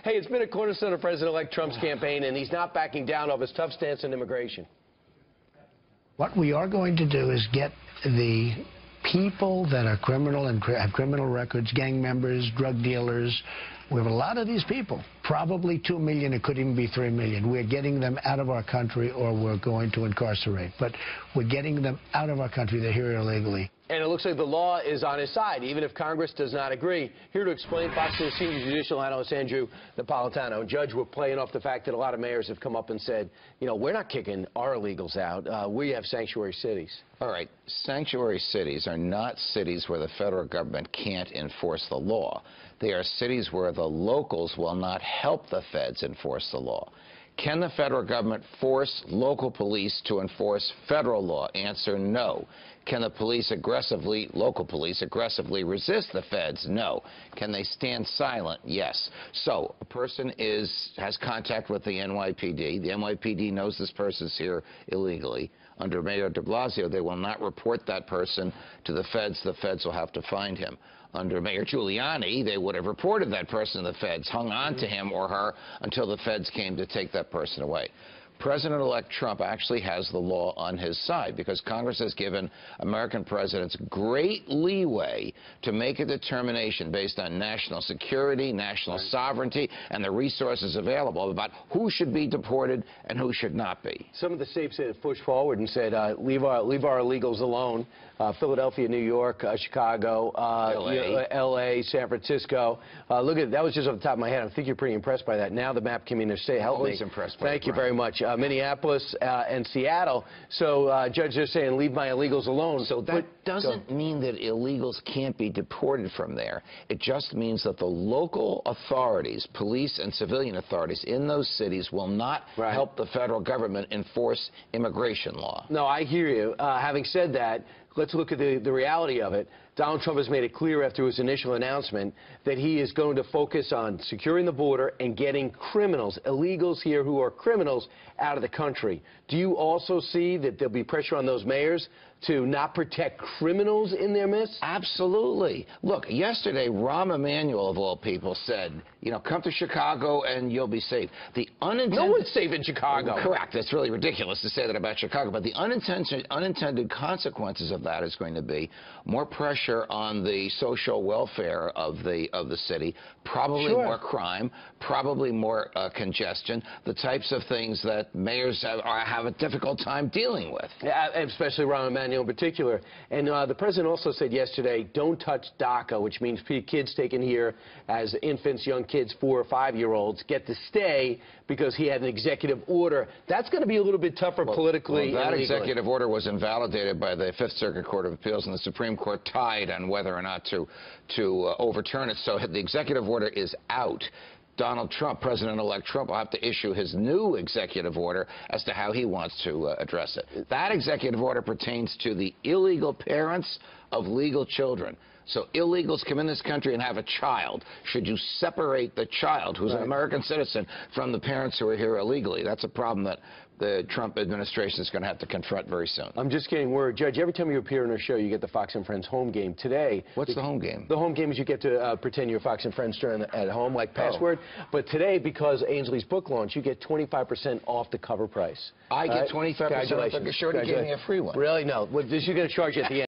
Hey, it's been a cornerstone of President-elect Trump's campaign, and he's not backing down off his tough stance on immigration. What we are going to do is get the people that are criminal and have criminal records, gang members, drug dealers. We have a lot of these people, probably 2 million, it could even be 3 million. We're getting them out of our country or we're going to incarcerate. But we're getting them out of our country. They're here illegally. And it looks like the law is on his side, even if Congress does not agree. Here to explain, Fox News senior judicial analyst Andrew Napolitano. Judge, we're playing off the fact that a lot of mayors have come up and said, you know, we're not kicking our illegals out. We have sanctuary cities. All right. Sanctuary cities are not cities where the federal government can't enforce the law. They are cities where the locals will not help the feds enforce the law. Can the federal government force local police to enforce federal law? Answer, no. Can the police local police aggressively resist the feds? No. Can they stand silent? Yes. So a person has contact with the NYPD. The NYPD knows this person's here illegally. Under Mayor de Blasio, they will not report that person to the feds. The feds will have to find him. Under Mayor Giuliani, they would have reported that person to the feds, hung on to him or her until the feds came to take that person away. President-elect Trump actually has the law on his side because Congress has given American presidents great leeway to make a determination based on national security, national sovereignty, and the resources available about who should be deported and who should not be. Some of the states have pushed forward and said, leave our illegals alone. Philadelphia, New York, Chicago, L.A., San Francisco. Look at that was just off the top of my head. I think you're pretty impressed by that. Now the map came in to say, help me. Always impressed by Thank you very much. Minneapolis and Seattle. So, Judge, they're saying leave my illegals alone. So that doesn't mean that illegals can't be deported from there. It just means that the local authorities, police and civilian authorities in those cities will not help the federal government enforce immigration law. No, I hear you. Having said that, let's look at the reality of it. Donald Trump has made it clear after his initial announcement that he is going to focus on securing the border and getting criminals, illegals here who are criminals, out of the country. Do you also see that there'll be pressure on those mayors to not protect criminals in their midst? Absolutely. Look, yesterday, Rahm Emanuel, of all people, said, you know, come to Chicago and you'll be safe. No one's safe in Chicago. Correct. It's really ridiculous to say that about Chicago. But the unintended consequences of that is going to be more pressure on the social welfare of the city, probably more crime, probably more congestion, the types of things that mayors have a difficult time dealing with. Yeah, especially Rahm Emanuel in particular. And the president also said yesterday, don't touch DACA, which means kids taken here as infants, young kids, 4 or 5-year-olds, get to stay because he had an executive order. That's going to be a little bit tougher politically. Well, that executive order was invalidated by the Fifth Circuit Court of Appeals, and the Supreme Court tied on whether or not to overturn it. So the executive order is out. Donald Trump, President-elect Trump, will have to issue his new executive order as to how he wants to address it. That executive order pertains to the illegal parents of legal children. So illegals come in this country and have a child. Should you separate the child, who's an American citizen, from the parents who are here illegally? That's a problem that the Trump administration is going to have to confront very soon. I'm just getting word. Judge, every time you appear on our show, you get the Fox and Friends home game. Today... What's the home game? The home game is you get to pretend you're Fox and Friends at home, like password. But today, because Ainsley's book launch, you get 25% off the cover price. I get 25% off. Sure, he gave me a free one. Really? No. Well, she's going to charge you at the end.